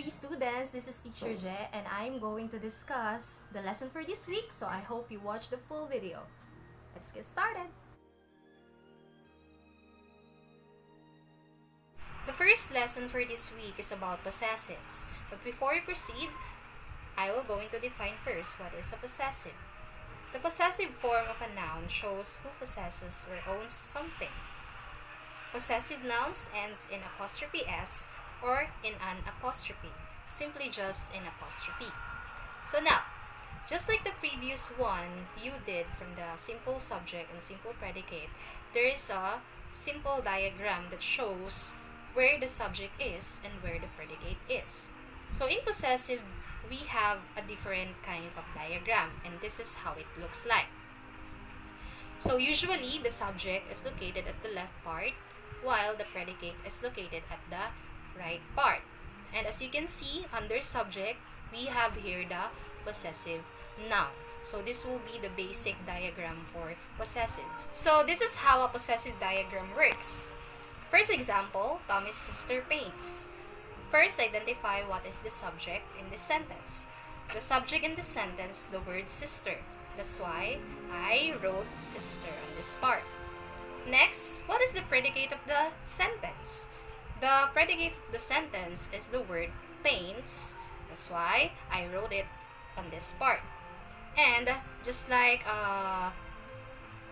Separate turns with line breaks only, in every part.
3 students, this is Teacher Je and I'm going to discuss the lesson for this week, so I hope you watch the full video. Let's get started! The first lesson for this week is about possessives, but before we proceed, I will going to define first what is a possessive. The possessive form of a noun shows who possesses or owns something. Possessive nouns ends in apostrophe s or in an apostrophe, simply just in apostrophe. So now, just like the previous one you did from the simple subject and simple predicate, there is a simple diagram that shows where the subject is and where the predicate is. So in possessive, we have a different kind of diagram, and this is how it looks like. So usually, the subject is located at the left part, while the predicate is located at the right part. And as you can see, under subject, we have here the possessive noun. So this will be the basic diagram for possessives. So this is how a possessive diagram works. First example, Tommy's sister paints. First, identify what is the subject in this sentence. The subject in this sentence, the word sister. That's why I wrote sister on this part. Next, what is the predicate of the sentence? The predicate of the sentence is the word paints. That's why I wrote it on this part. And just like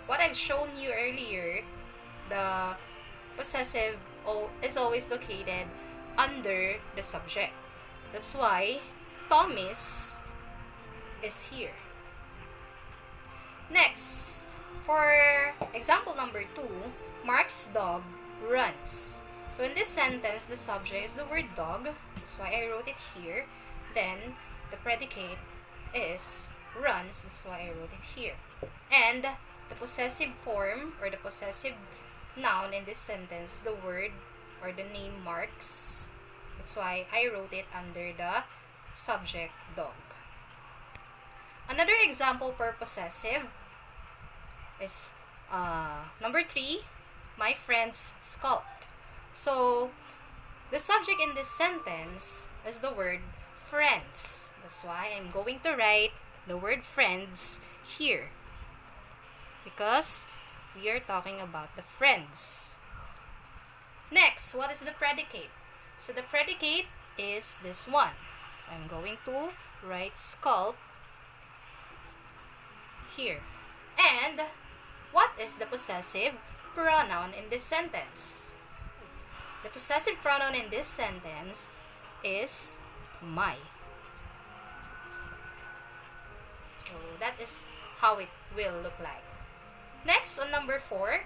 what I've shown you earlier, the possessive is always located under the subject. That's why Tommy's is here. Next, for example number 2, Mark's dog runs. So in this sentence, the subject is the word dog. That's why I wrote it here. Then, the predicate is runs. That's why I wrote it here. And the possessive form or the possessive noun in this sentence is the word or the name Mark's. That's why I wrote it under the subject dog. Another example for possessive is number 3, my friends sculpt. So, the subject in this sentence is the word friends. That's why I'm going to write the word friends here, because we are talking about the friends. Next, what is the predicate? So, the predicate is this one. So, I'm going to write sculpt here. And what is the possessive pronoun in this sentence? The possessive pronoun in this sentence is my. So that is how it will look like. Next, on number 4,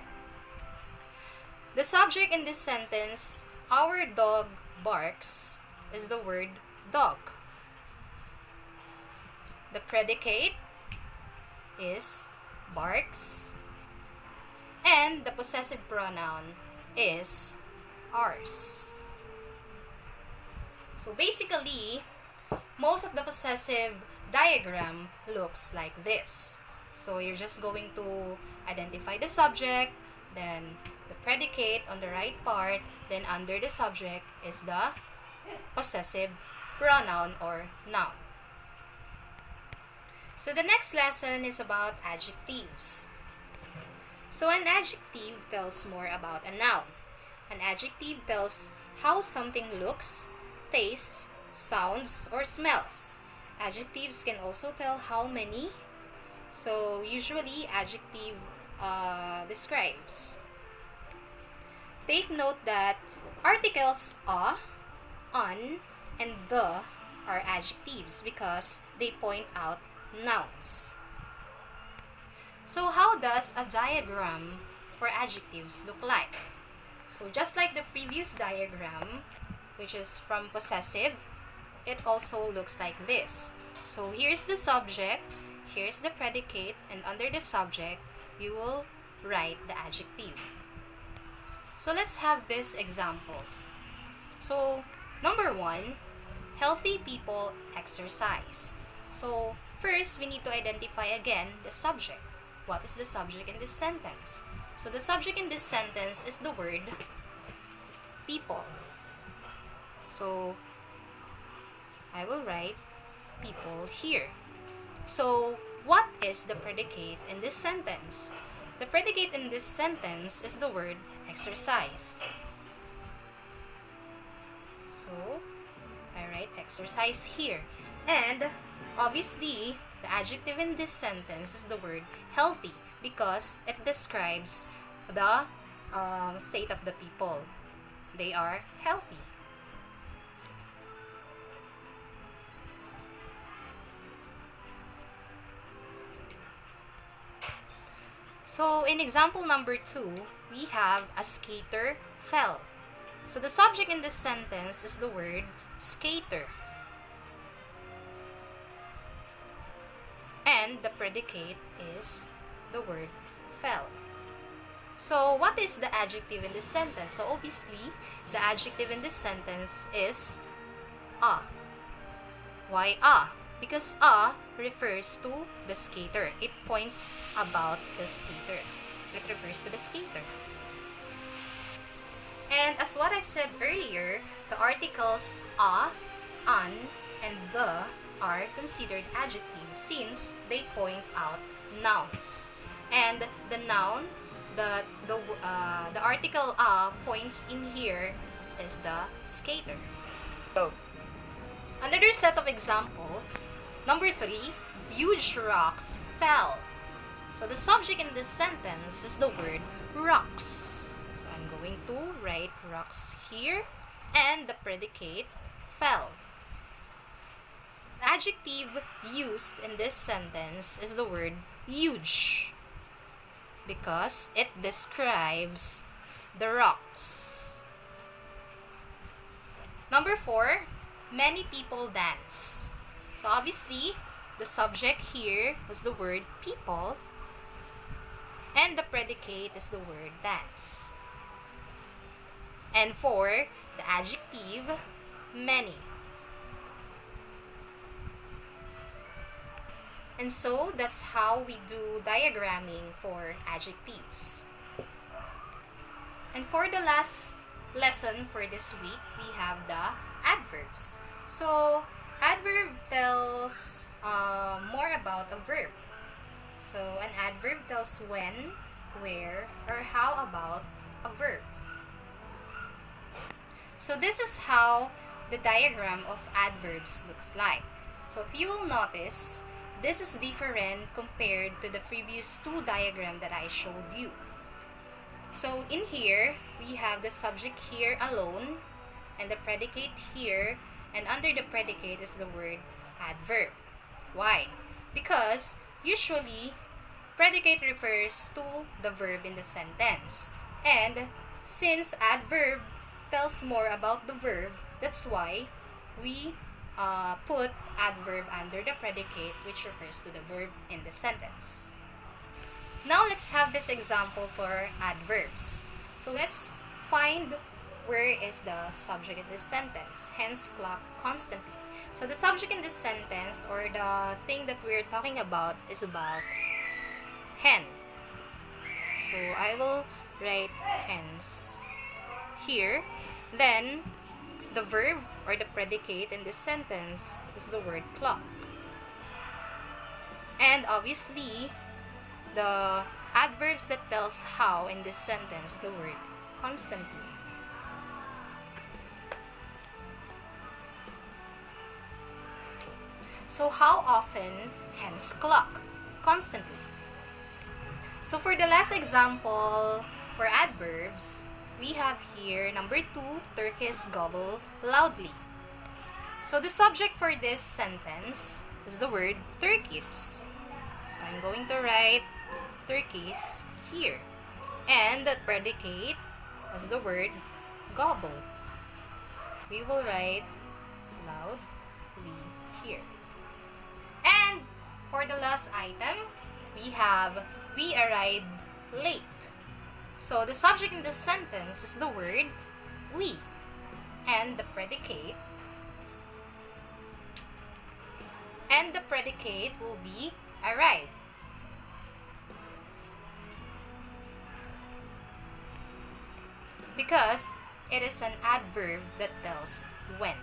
the subject in this sentence, our dog barks, is the word dog. The predicate is barks, and the possessive pronoun is ours. So basically, most of the possessive diagram looks like this. So you're just going to identify the subject, then the predicate on the right part, then under the subject is the possessive pronoun or noun. So the next lesson is about adjectives. So an adjective tells more about a noun. An adjective tells how something looks, tastes, sounds, or smells. Adjectives can also tell how many. So usually adjective describes. Take note that articles a, on, and the are adjectives because they point out nouns. So how does a diagram for adjectives look like? So just like the previous diagram, which is from possessive, it also looks like this. So here's the subject, here's the predicate, and under the subject, you will write the adjective. So let's have these examples. So number 1, healthy people exercise. So first, we need to identify again the subject. What is the subject in this sentence? So the subject in this sentence is the word people. So I will write people here. So, what is the predicate in this sentence? The predicate in this sentence is the word exercise. So, I write exercise here. And, obviously, the adjective in this sentence is the word healthy because it describes the state of the people. They are healthy. So, in example number 2, we have a skater fell. So, the subject in this sentence is the word skater. And the predicate is the word fell. So, what is the adjective in this sentence? So, obviously, the adjective in this sentence is a. Why a? Because a refers to the skater. It points about the skater. It refers to the skater. And as what I've said earlier, the articles a, an, and the are considered adjectives since they point out nouns. And the noun, the article a points in here is the skater. Another set of example, number 3, huge rocks fell. So the subject in this sentence is the word rocks. So I'm going to write rocks here and the predicate fell. The adjective used in this sentence is the word huge because it describes the rocks. Number 4, many people dance. So obviously, the subject here was the word people and the predicate is the word dance. And for the adjective, many. And so, that's how we do diagramming for adjectives. And for the last lesson for this week, we have the adverbs. So, adverb tells more about a verb. So, an adverb tells when, where, or how about a verb. So, this is how the diagram of adverbs looks like. So, if you will notice, this is different compared to the previous 2 diagrams that I showed you. So, in here, we have the subject here alone, and the predicate here, and under the predicate is the word adverb. Why? Because usually predicate refers to the verb in the sentence. And since adverb tells more about the verb, that's why we put adverb under the predicate which refers to the verb in the sentence. Now let's have this example for adverbs. So let's find where is the subject in this sentence, hence clock constantly. So the subject in this sentence or the thing that we're talking about is about hen. So I will write hens here. Then the verb or the predicate in this sentence is the word clock. And obviously the adverbs that tells how in this sentence, the word constantly. So how often hens clock? Constantly. So for the last example for adverbs, we have here number 2, turkeys gobble loudly. So the subject for this sentence is the word turkeys. So I'm going to write turkeys here. And the predicate is the word gobble. We will write loudly here. And for the last item, we have we arrived late. So the subject in this sentence is the word we. And the predicate will be arrived. Because it is an adverb that tells when.